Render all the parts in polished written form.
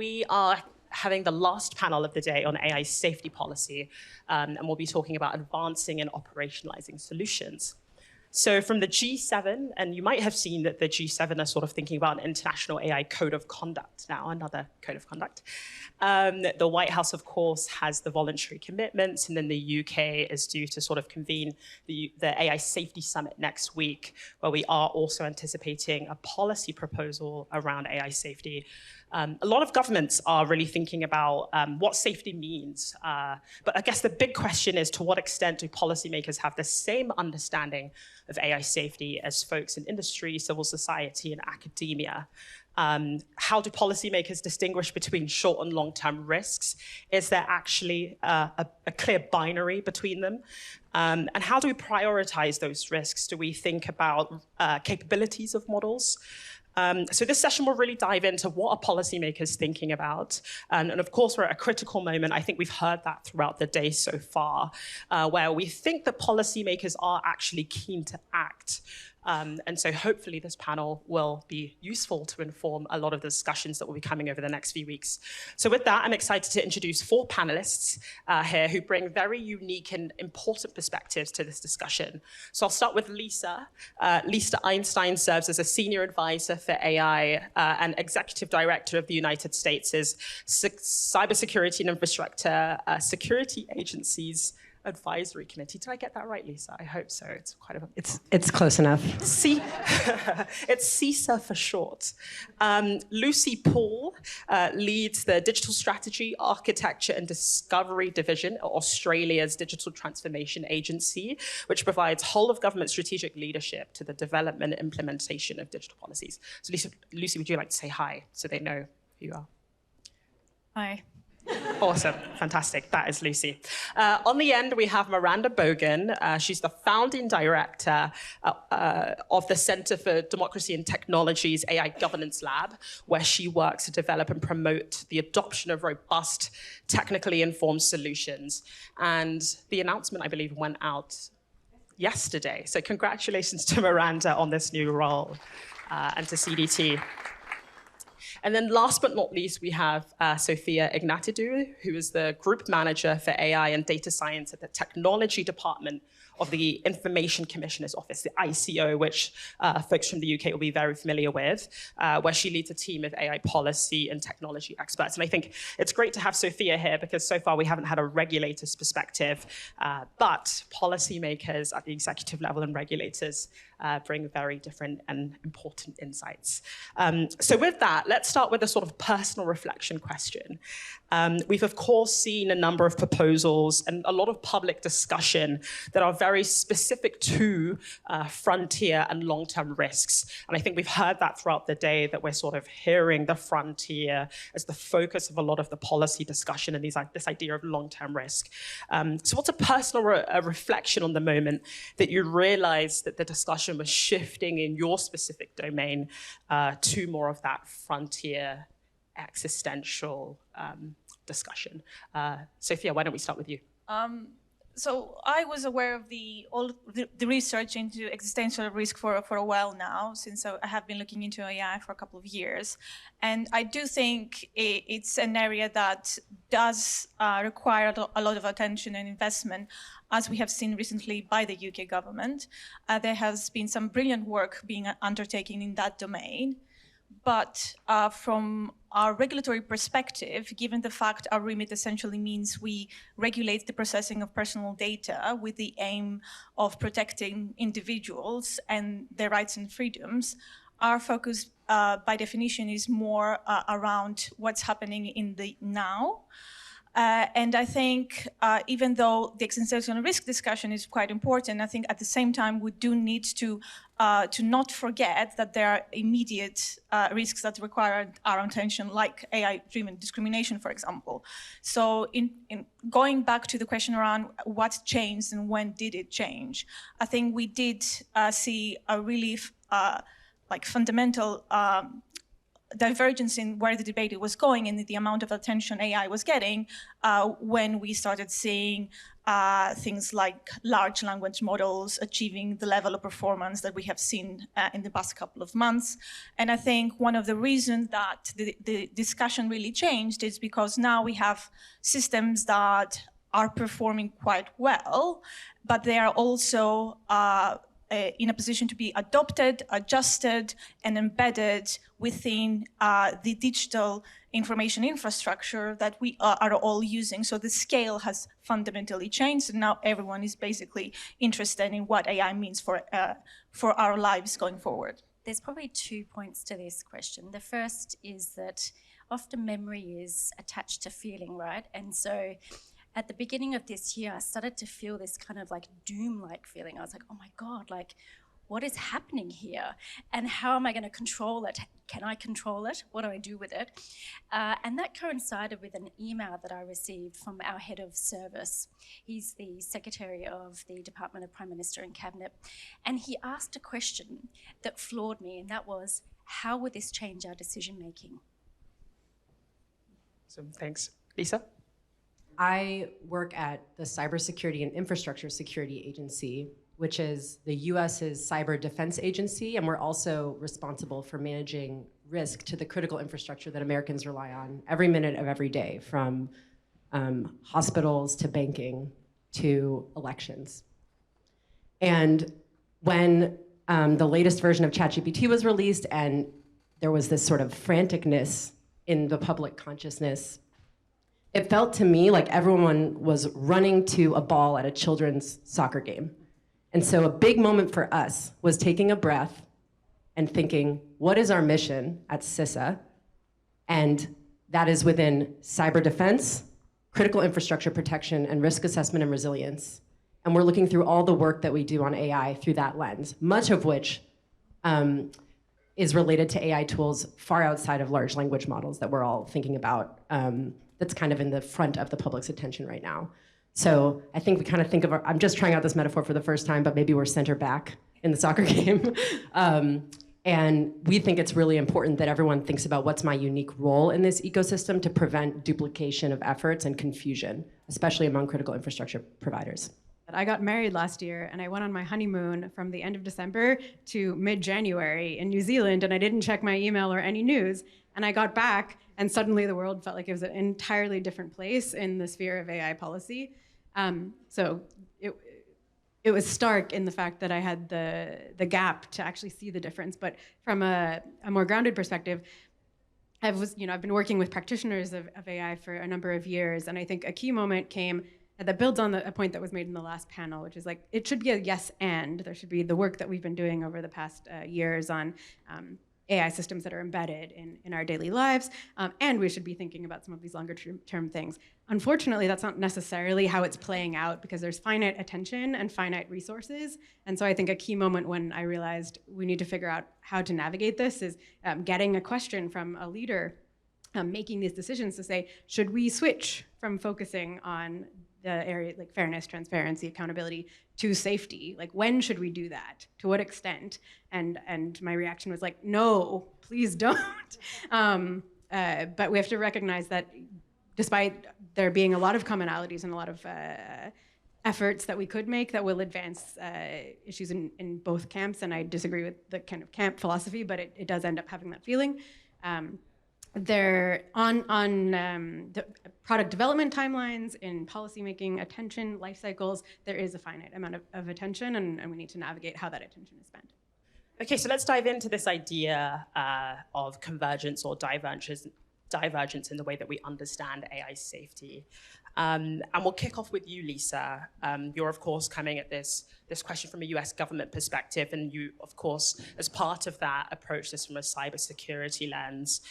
We are having the last panel of the day on AI safety policy, and we'll be talking about advancing and operationalizing solutions. So from the G7, and you might have seen that the G7 are sort of thinking about an international AI code of conduct now, another code of conduct. The White House, of course, has the voluntary commitments, and then the UK is due to sort of convene the AI Safety Summit next week, where we are also anticipating a policy proposal around AI safety. A lot of governments are really thinking about what safety means. But I guess the big question is, to what extent do policymakers have the same understanding of AI safety as folks in industry, civil society, and academia? How do policymakers distinguish between short and long-term risks? Is there actually a clear binary between them? And how do we prioritize those risks? Do we think about capabilities of models? So this session will really dive into what are policymakers thinking about. And of course, we're at a critical moment. I think we've heard that throughout the day so far, where we think that policymakers are actually keen to act. And so hopefully this panel will be useful to inform a lot of the discussions that will be coming over the next few weeks. So with that, I'm excited to introduce 4 panelists here who bring very unique and important perspectives to this discussion. So I'll start with Lisa. Lisa Einstein serves as a senior advisor for AI and executive director of the United States' Cybersecurity and Infrastructure Security Agency's Advisory Committee. Did I get that right, Lisa? I hope so. It's quite a... It's close enough. It's CISA for short. Lucy Poole leads the Digital Strategy, Architecture and Discovery Division at Australia's Digital Transformation Agency, which provides whole-of-government strategic leadership to the development and implementation of digital policies. So Lucy, would you like to say hi so they know who you are? Hi. Awesome, fantastic. That is Lucy. On the end, we have Miranda Bogen. She's the founding director of the Center for Democracy and Technology's AI Governance Lab, where she works to develop and promote the adoption of robust, technically informed solutions. And the announcement, I believe, went out yesterday. So congratulations to Miranda on this new role and to CDT. And then last but not least, we have Sophia Ignatidou, who is the group manager for AI and data science at the technology department of the Information Commissioner's Office, the ICO, which folks from the UK will be very familiar with, where she leads a team of AI policy and technology experts. And I think it's great to have Sophia here because so far we haven't had a regulator's perspective, but policymakers at the executive level and regulators bring very different and important insights. So with that, let's start with a sort of personal reflection question. We've, of course, seen a number of proposals and a lot of public discussion that are very specific to frontier and long-term risks. And I think we've heard that throughout the day, that we're sort of hearing the frontier as the focus of a lot of the policy discussion and this idea of long-term risk. So what's a personal reflection on the moment that you realized that the discussion was shifting in your specific domain to more of that frontier existential discussion? Sophia, why don't we start with you? So I was aware of all the research into existential risk for a while now, since I have been looking into AI for a couple of years. And I do think it's an area that does require a lot of attention and investment, as we have seen recently by the UK government. There has been some brilliant work being undertaken in that domain. But from our regulatory perspective, given the fact our remit essentially means we regulate the processing of personal data with the aim of protecting individuals and their rights and freedoms, our focus by definition is more around what's happening in the now. And I think even though the existential risk discussion is quite important, I think at the same time we do need to not forget that there are immediate risks that require our attention, like AI-driven discrimination, for example. So in going back to the question around what changed and when did it change, I think we did see a really fundamental divergence in where the debate was going and the amount of attention AI was getting when we started seeing things like large language models achieving the level of performance that we have seen in the past couple of months. And I think one of the reasons that the discussion really changed is because now we have systems that are performing quite well, but they are also in a position to be adopted, adjusted, and embedded within the digital information infrastructure that we are all using. So the scale has fundamentally changed, and now everyone is basically interested in what AI means for our lives going forward. There's probably 2 points to this question. The first is that often memory is attached to feeling, right? And so at the beginning of this year, I started to feel this kind of like doom-like feeling. I was like, oh my God, like what is happening here? And how am I going to control it? Can I control it? What do I do with it? And that coincided with an email that I received from our head of service. He's the secretary of the Department of Prime Minister and Cabinet. And he asked a question that floored me, and that was, how would this change our decision-making? So thanks. Lisa? I work at the Cybersecurity and Infrastructure Security Agency, which is the US's cyber defense agency, and we're also responsible for managing risk to the critical infrastructure that Americans rely on every minute of every day, from hospitals to banking to elections. And when the latest version of ChatGPT was released and there was this sort of franticness in the public consciousness, it felt to me like everyone was running to a ball at a children's soccer game. And so a big moment for us was taking a breath and thinking, what is our mission at CISA? And that is within cyber defense, critical infrastructure protection, and risk assessment and resilience. And we're looking through all the work that we do on AI through that lens, much of which is related to AI tools far outside of large language models that we're all thinking about. That's kind of in the front of the public's attention right now. So I think we kind of think of I'm just trying out this metaphor for the first time, but maybe we're center back in the soccer game. And we think it's really important that everyone thinks about what's my unique role in this ecosystem to prevent duplication of efforts and confusion, especially among critical infrastructure providers. I got married last year, and I went on my honeymoon from the end of December to mid-January in New Zealand, and I didn't check my email or any news. And I got back, and suddenly the world felt like it was an entirely different place in the sphere of AI policy. So it was stark in the fact that I had the gap to actually see the difference. But from a more grounded perspective, I've been working with practitioners of AI for a number of years, and I think a key moment came that builds on a point that was made in the last panel, which is like, it should be a yes and. There should be the work that we've been doing over the past years on AI systems that are embedded in our daily lives, and we should be thinking about some of these longer term things. Unfortunately, that's not necessarily how it's playing out, because there's finite attention and finite resources. And so I think a key moment when I realized we need to figure out how to navigate this is getting a question from a leader making these decisions to say, should we switch from focusing on the area like fairness, transparency, accountability to safety? Like, when should we do that? To what extent? And my reaction was like, no, please don't. But we have to recognize that despite there being a lot of commonalities and a lot of efforts that we could make that will advance issues in both camps, and I disagree with the kind of camp philosophy, but it does end up having that feeling. They're on the product development timelines, in policymaking, attention, life cycles, there is a finite amount of attention, and we need to navigate how that attention is spent. Okay, so let's dive into this idea of convergence or divergence in the way that we understand AI safety. And we'll kick off with you, Lisa. You're, of course, coming at this question from a US government perspective, and you, of course, as part of that, approach this from a cybersecurity lens.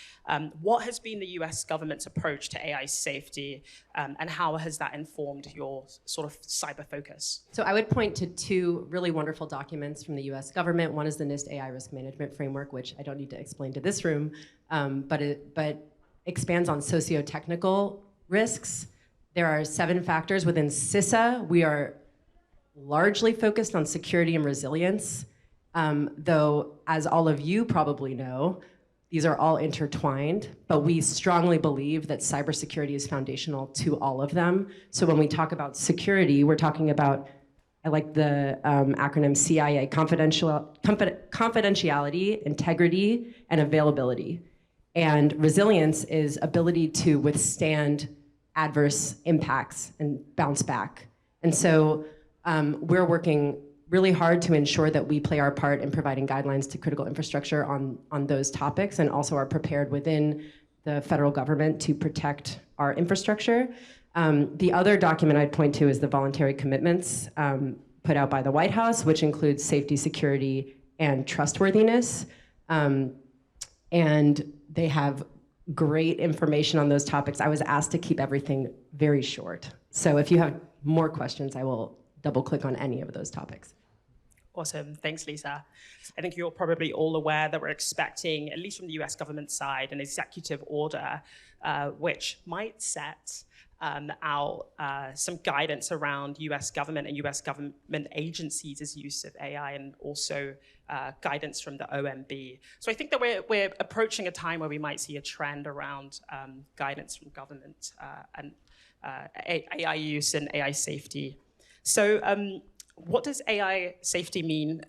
What has been the US government's approach to AI safety, and how has that informed your sort of cyber focus? So I would point to two really wonderful documents from the US government. One is the NIST AI Risk Management Framework, which I don't need to explain to this room, but expands on socio-technical risks. There are 7 factors within CISA. We are largely focused on security and resilience, though, as all of you probably know, These are all intertwined, but we strongly believe that cybersecurity is foundational to all of them. So when we talk about security, we're talking about, I like the acronym CIA, confidentiality, integrity, and availability. And resilience is ability to withstand adverse impacts and bounce back. And so we're working really hard to ensure that we play our part in providing guidelines to critical infrastructure on those topics, and also are prepared within the federal government to protect our infrastructure. The other document I'd point to is the voluntary commitments put out by the White House, which includes safety, security, and trustworthiness. And they have great information on those topics. I was asked to keep everything very short. So if you have more questions, I will double click on any of those topics. Awesome, thanks, Lisa. I think you're probably all aware that we're expecting, at least from the US government side, an executive order which might set out some guidance around US government and US government agencies' use of AI, and also guidance from the OMB. So I think that we're approaching a time where we might see a trend around guidance from government and AI use and AI safety. So what does AI safety mean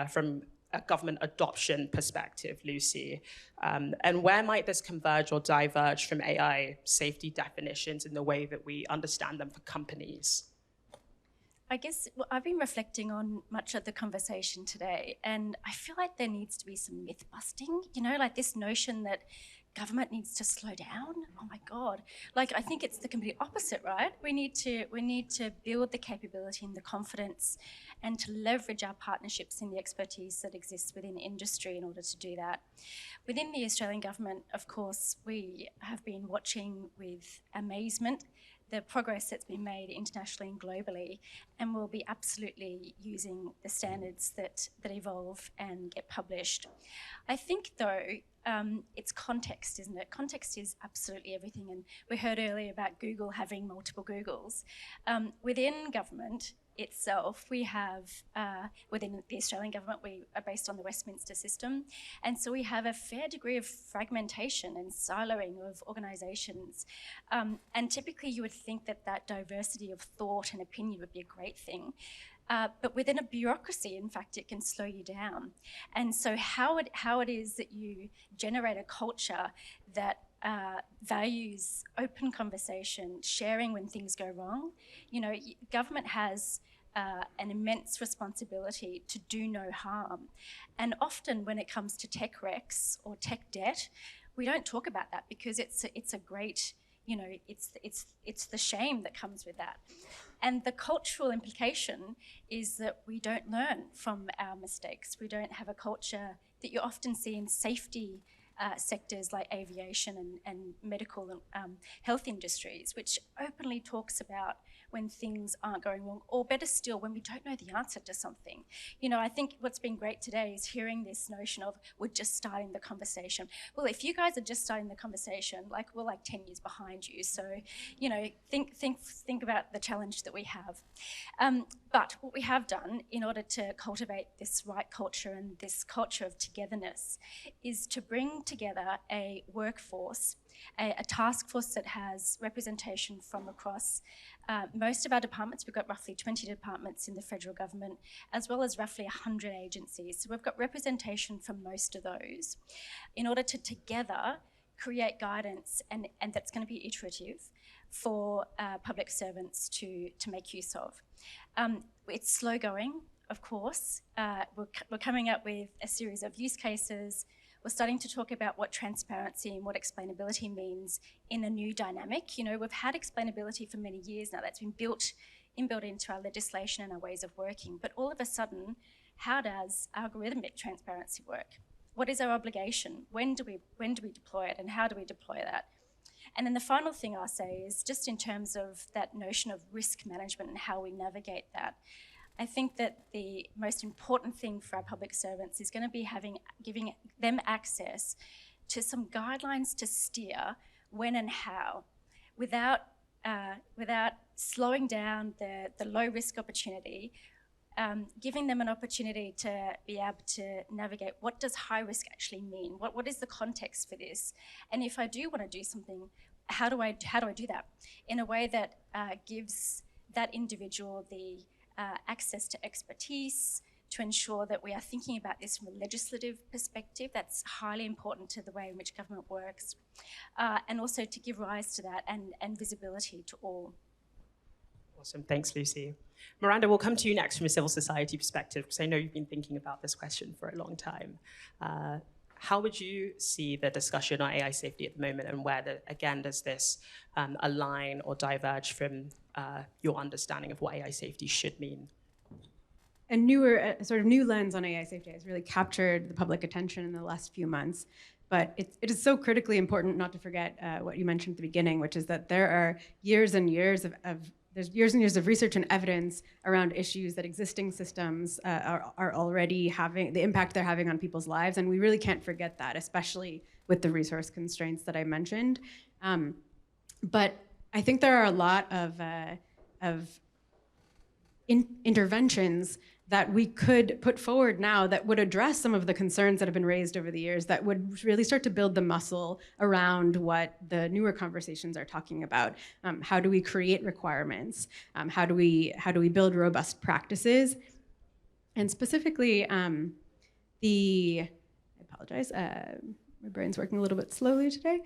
from a government adoption perspective, Lucy? And where might this converge or diverge from AI safety definitions in the way that we understand them for companies? I guess I've been reflecting on much of the conversation today, and I feel like there needs to be some myth busting, you know, like this notion that government needs to slow down. Oh my God. Like, I think it's the complete opposite, right? We need to build the capability and the confidence and to leverage our partnerships and the expertise that exists within industry in order to do that. Within the Australian government, of course, we have been watching with amazement the progress that's been made internationally and globally, and we'll be absolutely using the standards that evolve and get published. I think, though, it's context, isn't it? Context is absolutely everything, and we heard earlier about Google having multiple Googles. Within government itself, we have, within the Australian government, we are based on the Westminster system, and so we have a fair degree of fragmentation and siloing of organisations, and typically you would think that that diversity of thought and opinion would be a great thing. But within a bureaucracy, in fact, it can slow you down. And so how it is that you generate a culture that values open conversation, sharing when things go wrong. You know, government has an immense responsibility to do no harm. And often when it comes to tech wrecks or tech debt, we don't talk about that because it's a great, you know, it's the shame that comes with that. And the cultural implication is that we don't learn from our mistakes. We don't have a culture that you often see in safety sectors like aviation and medical and health industries, which openly talks about when things aren't going wrong, or better still, when we don't know the answer to something. You know, I think what's been great today is hearing this notion of we're just starting the conversation. Well, if you guys are just starting the conversation, like we're like 10 years behind you. So, you know, think about the challenge that we have. But what we have done in order to cultivate this right culture and this culture of togetherness is to bring together a workforce, a task force that has representation from across most of our departments. We've got roughly 20 departments in the federal government, as well as roughly 100 agencies. So we've got representation from most of those in order to together create guidance, and that's going to be iterative for public servants to make use of. It's slow going, of course. We're coming up with a series of use cases. We're starting to talk about what transparency and what explainability means in a new dynamic. You know, we've had explainability for many years now. That's been inbuilt into our legislation and our ways of working. But all of a sudden, how does algorithmic transparency work? What is our obligation? When do we deploy it, and how do we deploy that? And then the final thing I'll say is just in terms of that notion of risk management and how we navigate that. I think that the most important thing for our public servants is going to be giving them access to some guidelines to steer when and how, without slowing down the low risk opportunity, giving them an opportunity to be able to navigate what does high risk actually mean? What is the context for this? And if I do want to do something, how do I do that in a way that gives that individual the access to expertise, to ensure that we are thinking about this from a legislative perspective. That's highly important to the way in which government works, and also to give rise to that and visibility to all. Awesome, thanks, Lucy. Miranda, we'll come to you next from a civil society perspective, because I know you've been thinking about this question for a long time. How would you see the discussion on AI safety at the moment, and where, again, does this align or diverge from your understanding of what AI safety should mean? A newer, sort of new lens on AI safety has really captured the public attention in the last few months. But it is so critically important not to forget what you mentioned at the beginning, which is that there are years and years of research and evidence around issues that existing systems are already having, the impact they're having on people's lives. And we really can't forget that, especially with the resource constraints that I mentioned. But I think there are a lot of interventions that we could put forward now that would address some of the concerns that have been raised over the years, that would really start to build the muscle around what the newer conversations are talking about. How do we create requirements? How do we build robust practices? And specifically, I apologize, my brain's working a little bit slowly today.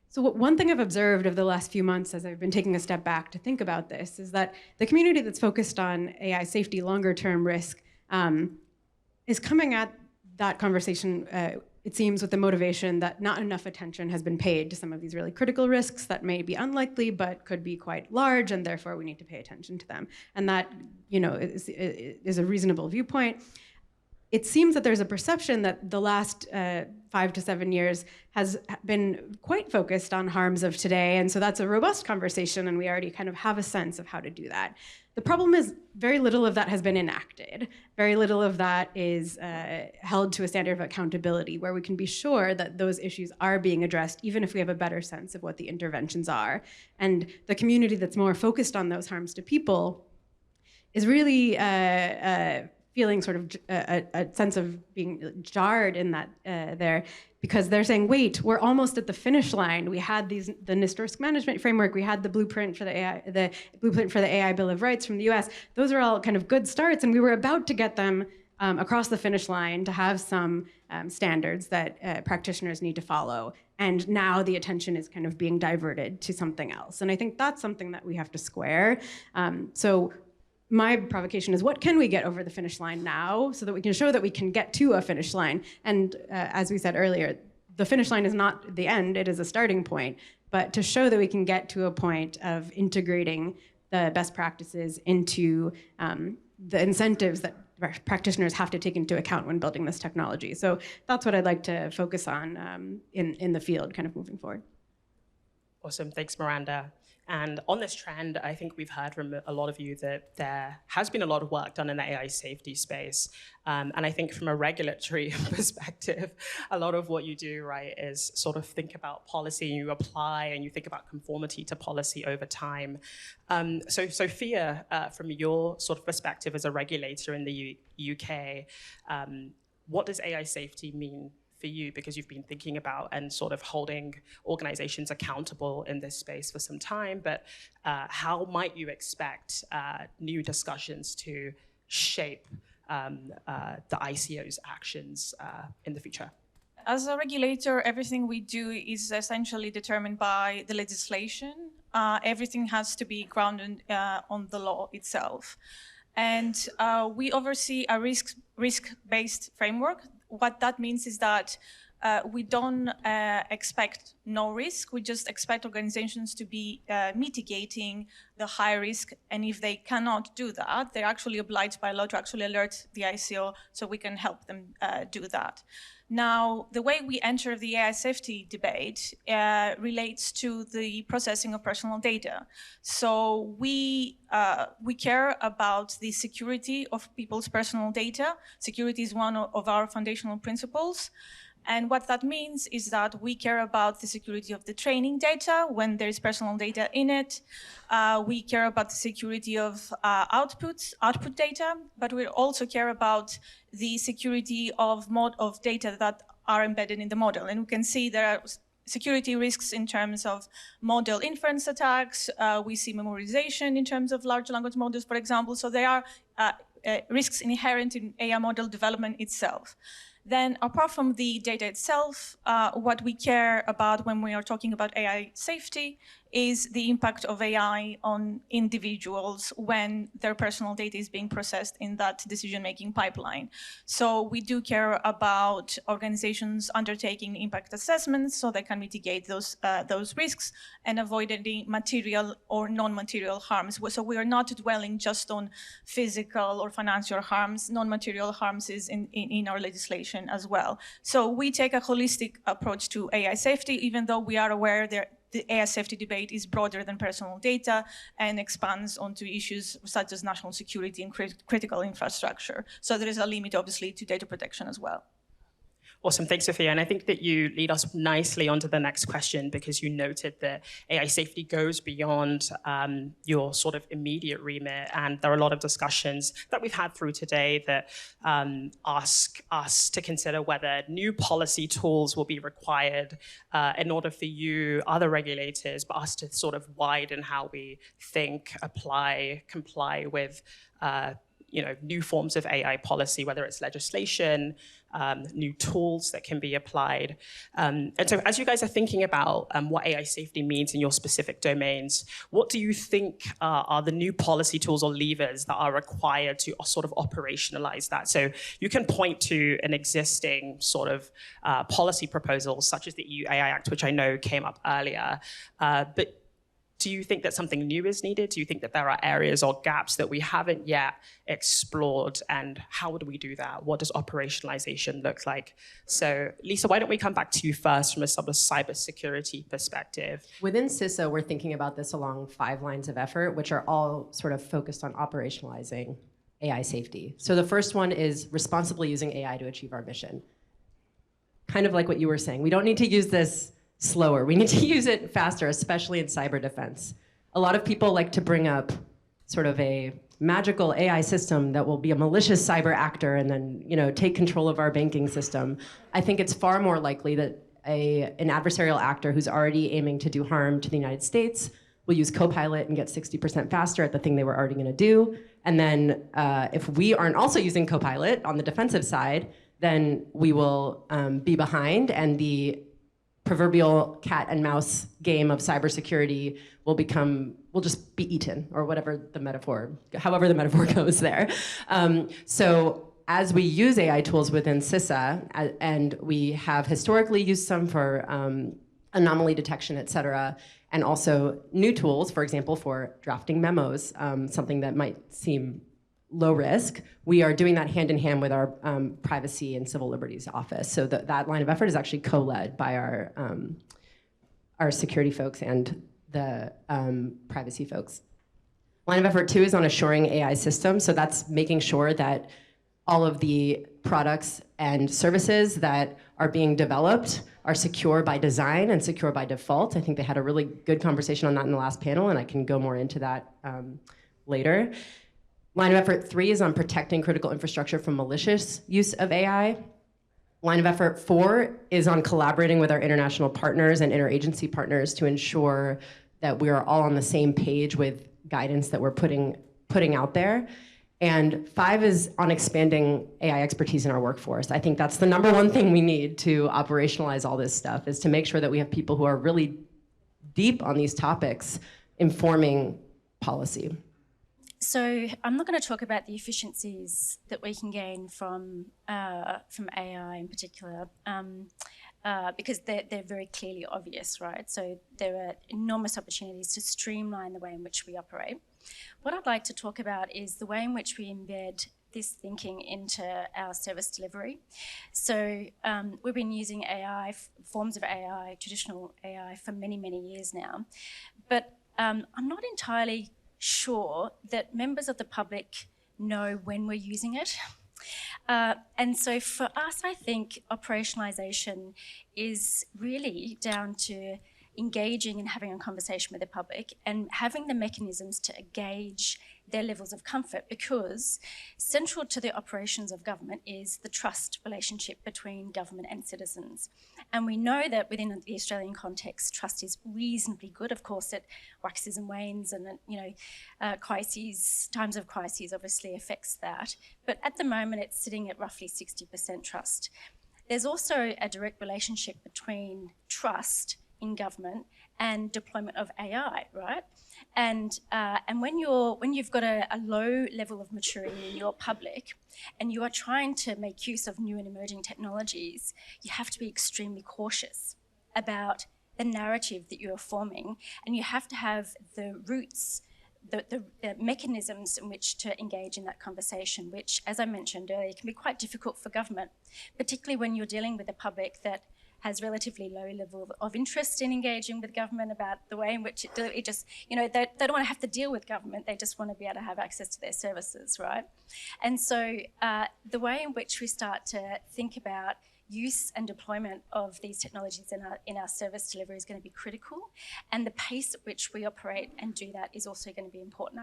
So one thing I've observed over the last few months as I've been taking a step back to think about this is that the community that's focused on AI safety, longer term risk, is coming at that conversation, it seems, with the motivation that not enough attention has been paid to some of these really critical risks that may be unlikely but could be quite large, and therefore we need to pay attention to them. And that, is a reasonable viewpoint. It seems that there's a perception that the last 5 to 7 years has been quite focused on harms of today, and so that's a robust conversation, and we already kind of have a sense of how to do that. The problem is very little of that has been enacted. Very little of that is held to a standard of accountability where we can be sure that those issues are being addressed, even if we have a better sense of what the interventions are. And the community that's more focused on those harms to people is really feeling sort of a sense of being jarred in that there, because they're saying, wait, we're almost at the finish line. We had the NIST risk management framework, we had the blueprint for the AI Bill of Rights from the US. Those are all kind of good starts, and we were about to get them across the finish line to have some standards that practitioners need to follow. And now the attention is kind of being diverted to something else. And I think that's something that we have to square. So my provocation is, what can we get over the finish line now so that we can show that we can get to a finish line? And as we said earlier, the finish line is not the end, it is a starting point. But to show that we can get to a point of integrating the best practices into the incentives that practitioners have to take into account when building this technology. So that's what I'd like to focus on in the field, kind of moving forward. Awesome, thanks, Miranda. And on this trend, I think we've heard from a lot of you that there has been a lot of work done in the AI safety space. And I think from a regulatory perspective, a lot of what you do, right, is sort of think about policy, and you apply, and you think about conformity to policy over time. So Sophia, from your sort of perspective as a regulator in the UK, what does AI safety mean for you, because you've been thinking about and sort of holding organizations accountable in this space for some time, but how might you expect new discussions to shape the ICO's actions in the future? As a regulator, everything we do is essentially determined by the legislation. Everything has to be grounded on the law itself. And we oversee a risk-based framework. What that means is that we don't expect no risk. We just expect organizations to be mitigating the high risk. And if they cannot do that, they're actually obliged by law to actually alert the ICO so we can help them do that. Now, the way we enter the AI safety debate relates to the processing of personal data. So we care about the security of people's personal data. Security is one of our foundational principles. And what that means is that we care about the security of the training data when there is personal data in it. We care about the security of output data, but we also care about the security of data that are embedded in the model. And we can see there are security risks in terms of model inference attacks. We see memorization in terms of large language models, for example. So there are risks inherent in AI model development itself. Then, apart from the data itself, what we care about when we are talking about AI safety is the impact of AI on individuals when their personal data is being processed in that decision-making pipeline. So we do care about organizations undertaking impact assessments so they can mitigate those risks and avoid any material or non-material harms. So we are not dwelling just on physical or financial harms. Non-material harms is in our legislation as well. So we take a holistic approach to AI safety, even though we are aware that the AI safety debate is broader than personal data and expands onto issues such as national security and critical infrastructure. So there is a limit, obviously, to data protection as well. Awesome, thanks, Sophia. And I think that you lead us nicely onto the next question, because you noted that AI safety goes beyond your sort of immediate remit. And there are a lot of discussions that we've had through today that ask us to consider whether new policy tools will be required in order for you, other regulators, but us to sort of widen how we think, apply, comply with new forms of AI policy, whether it's legislation, new tools that can be applied. And so as you guys are thinking about what AI safety means in your specific domains, what do you think are the new policy tools or levers that are required to sort of operationalize that? So you can point to an existing sort of policy proposals, such as the EU AI Act, which I know came up earlier, but do you think that something new is needed? Do you think that there are areas or gaps that we haven't yet explored? And how would we do that? What does operationalization look like? So, Lisa, why don't we come back to you first from a sort of cybersecurity perspective? Within CISA, we're thinking about this along 5 lines of effort, which are all sort of focused on operationalizing AI safety. So the first one is responsibly using AI to achieve our mission. Kind of like what you were saying. We don't need to use this slower. We need to use it faster, especially in cyber defense. A lot of people like to bring up sort of a magical AI system that will be a malicious cyber actor and then, take control of our banking system. I think it's far more likely that an adversarial actor who's already aiming to do harm to the United States will use Copilot and get 60% faster at the thing they were already going to do. And then if we aren't also using Copilot on the defensive side, then we will be behind, and the proverbial cat and mouse game of cybersecurity will just be eaten, or however the metaphor goes there. So as we use AI tools within CISA, and we have historically used some for anomaly detection, et cetera, and also new tools, for example, for drafting memos, something that might seem low risk, we are doing that hand in hand with our Privacy and Civil Liberties Office. So that line of effort is actually co-led by our security folks and the privacy folks. Line of effort 2 is on assuring AI systems. So that's making sure that all of the products and services that are being developed are secure by design and secure by default. I think they had a really good conversation on that in the last panel, and I can go more into that later. Line of effort 3 is on protecting critical infrastructure from malicious use of AI. Line of effort 4 is on collaborating with our international partners and interagency partners to ensure that we are all on the same page with guidance that we're putting out there. And 5 is on expanding AI expertise in our workforce. I think that's the number one thing we need to operationalize all this stuff, is to make sure that we have people who are really deep on these topics informing policy. So I'm not going to talk about the efficiencies that we can gain from AI in particular, because they're very clearly obvious, right? So there are enormous opportunities to streamline the way in which we operate. What I'd like to talk about is the way in which we embed this thinking into our service delivery. So we've been using AI, forms of AI, traditional AI, for many, many years now. But I'm not entirely sure that members of the public know when we're using it. And so for us, I think operationalization is really down to engaging and having a conversation with the public and having the mechanisms to gauge their levels of comfort, because central to the operations of government is the trust relationship between government and citizens. And we know that within the Australian context, trust is reasonably good. Of course, it waxes and wanes, and times of crises obviously affects that. But at the moment, it's sitting at roughly 60% trust. There's also a direct relationship between trust in government and deployment of AI, right? And when you've got a low level of maturity in your public, and you are trying to make use of new and emerging technologies, you have to be extremely cautious about the narrative that you are forming, and you have to have the roots, the mechanisms in which to engage in that conversation, which, as I mentioned earlier, can be quite difficult for government, particularly when you're dealing with a public that has relatively low level of interest in engaging with government about the way in which it just, they don't want to have to deal with government, they just want to be able to have access to their services, right? And so the way in which we start to think about use and deployment of these technologies in our service delivery is going to be critical, and the pace at which we operate and do that is also going to be important.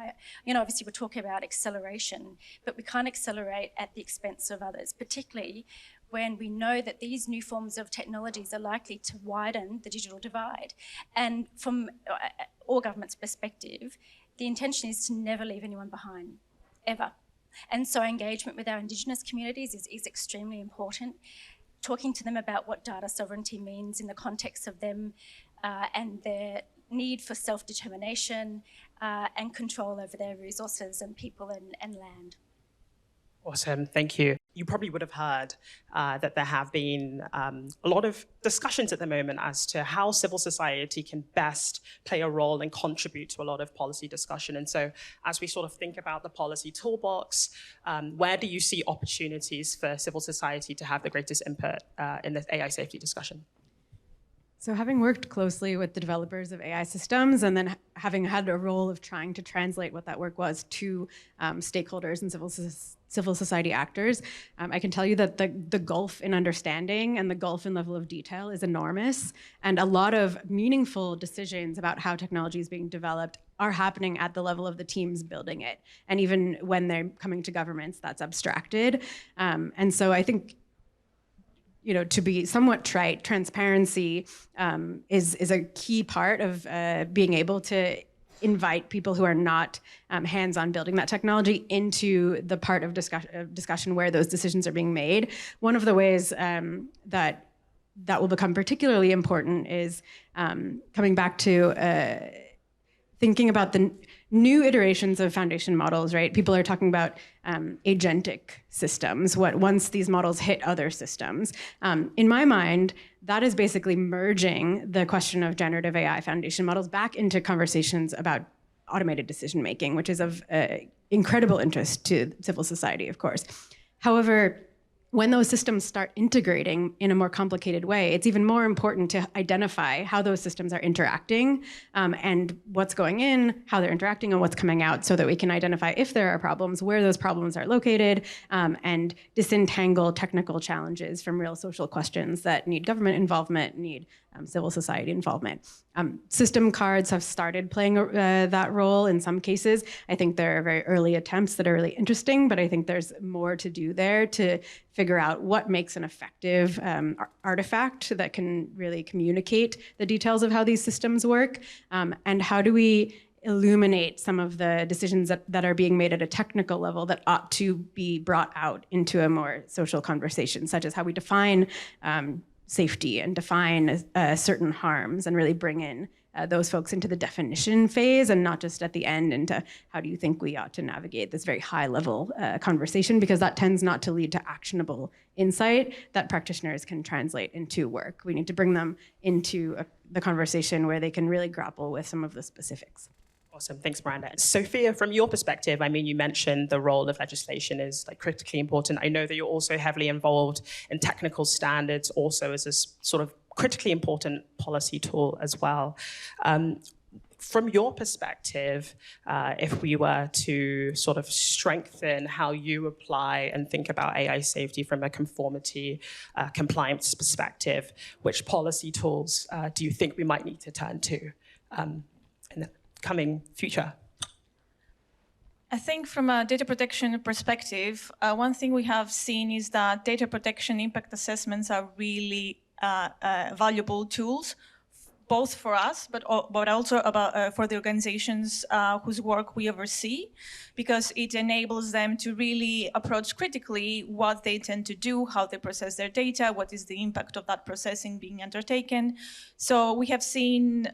Obviously we're talking about acceleration, but we can't accelerate at the expense of others, particularly when we know that these new forms of technologies are likely to widen the digital divide. And from all government's perspective, the intention is to never leave anyone behind, ever. And so engagement with our Indigenous communities is extremely important. Talking to them about what data sovereignty means in the context of them and their need for self-determination and control over their resources and people and land. Awesome, thank you. You probably would have heard that there have been a lot of discussions at the moment as to how civil society can best play a role and contribute to a lot of policy discussion. And so as we sort of think about the policy toolbox, where do you see opportunities for civil society to have the greatest input in the AI safety discussion? So having worked closely with the developers of AI systems, and then having had a role of trying to translate what that work was to stakeholders and civil society actors, I can tell you that the gulf in understanding and the gulf in level of detail is enormous, and a lot of meaningful decisions about how technology is being developed are happening at the level of the teams building it. And even when they're coming to governments, that's abstracted. And so I think, to be somewhat trite, transparency is a key part of being able to invite people who are not hands-on building that technology into the part of discussion where those decisions are being made. One of the ways that will become particularly important is coming back to thinking about the new iterations of foundation models, right? People are talking about agentic systems, once these models hit other systems. In my mind, that is basically merging the question of generative AI foundation models back into conversations about automated decision-making, which is of incredible interest to civil society, of course. However, when those systems start integrating in a more complicated way, it's even more important to identify how those systems are interacting and what's going in, how they're interacting, and what's coming out, so that we can identify if there are problems, where those problems are located, and disentangle technical challenges from real social questions that need government involvement, need civil society involvement. System cards have started playing that role in some cases. I think there are very early attempts that are really interesting, but I think there's more to do there to figure out what makes an effective artifact that can really communicate the details of how these systems work, and how do we illuminate some of the decisions that are being made at a technical level that ought to be brought out into a more social conversation, such as how we define safety and define certain harms, and really bring in those folks into the definition phase, and not just at the end into how do you think we ought to navigate this very high level conversation, because that tends not to lead to actionable insight that practitioners can translate into work. We need to bring them into the conversation where they can really grapple with some of the specifics. Awesome, thanks, Miranda. Sophia, from your perspective, you mentioned the role of legislation is critically important. I know that you're also heavily involved in technical standards also as a sort of critically important policy tool as well. from your perspective, if we were to sort of strengthen how you apply and think about AI safety from a conformity compliance perspective, which policy tools do you think we might need to turn to in the coming future? I think from a data protection perspective, one thing we have seen is that data protection impact assessments are really valuable tools, both for us, but also for the organizations whose work we oversee, because it enables them to really approach critically what they tend to do, how they process their data, what is the impact of that processing being undertaken. So we have seen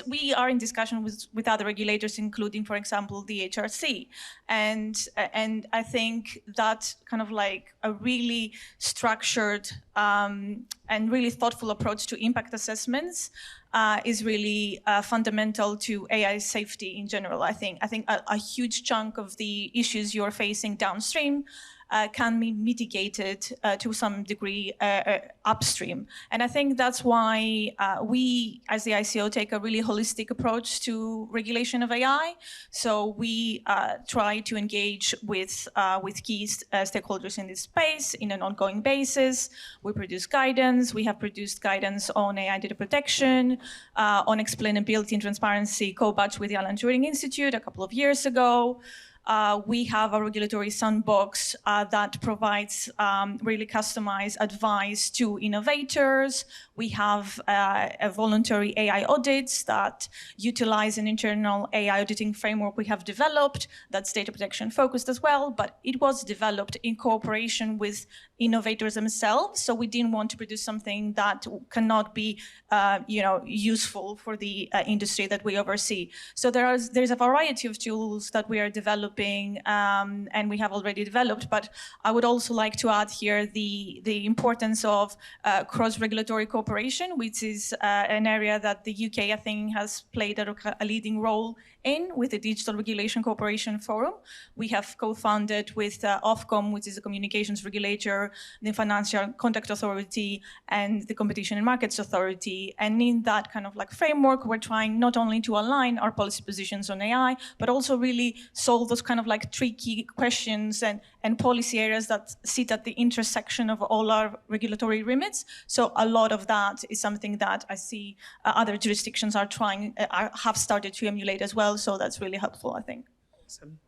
we are in discussion with other regulators, including, for example, the HRC, and I think that kind of like a really structured and really thoughtful approach to impact assessments is really fundamental to AI safety in general. I think a huge chunk of the issues you're facing downstream can be mitigated to some degree upstream. And I think that's why we, as the ICO, take a really holistic approach to regulation of AI. So we try to engage with key stakeholders in this space in an ongoing basis. We produce guidance. We have produced guidance on AI data protection, on explainability and transparency, co-batch with the Alan Turing Institute a couple of years ago. We have a regulatory sandbox that provides really customized advice to innovators. We have a voluntary AI audits that utilize an internal AI auditing framework we have developed that's data protection focused as well, but it was developed in cooperation with innovators themselves. So we didn't want to produce something that cannot be useful for the industry that we oversee. So there's a variety of tools that we are developing and we have already developed, but I would also like to add here the importance of cross-regulatory cooperation, which is an area that the UK, I think, has played a leading role in with the Digital Regulation Cooperation Forum. We have co-founded with Ofcom, which is a communications regulator, the Financial Conduct Authority, and the Competition and Markets Authority. And in that kind of like framework, we're trying not only to align our policy positions on AI, but also really solve those kind of like tricky questions and policy areas that sit at the intersection of all our regulatory remits. So a lot of that is something that I see other jurisdictions are have started to emulate as well. So that's really helpful, I think. Awesome.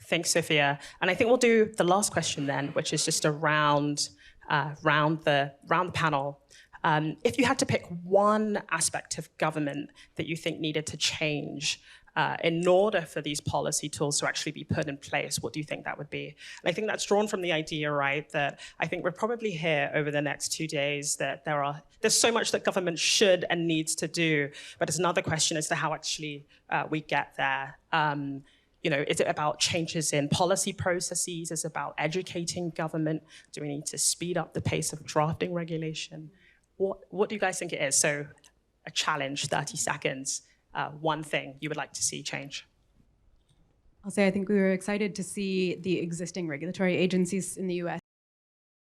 Thanks, Sophia. And I think we'll do the last question then, which is just around the panel. If you had to pick one aspect of government that you think needed to change in order for these policy tools to actually be put in place, what do you think that would be? And I think that's drawn from the idea, right, that I think we're probably here over the next 2 days that there's so much that government should and needs to do, but it's another question as to how actually we get there. Is it about changes in policy processes? Is it about educating government? Do we need to speed up the pace of drafting regulation? What do you guys think it is? So a challenge, 30 seconds. One thing you would like to see change? I'll say I think we were excited to see the existing regulatory agencies in the US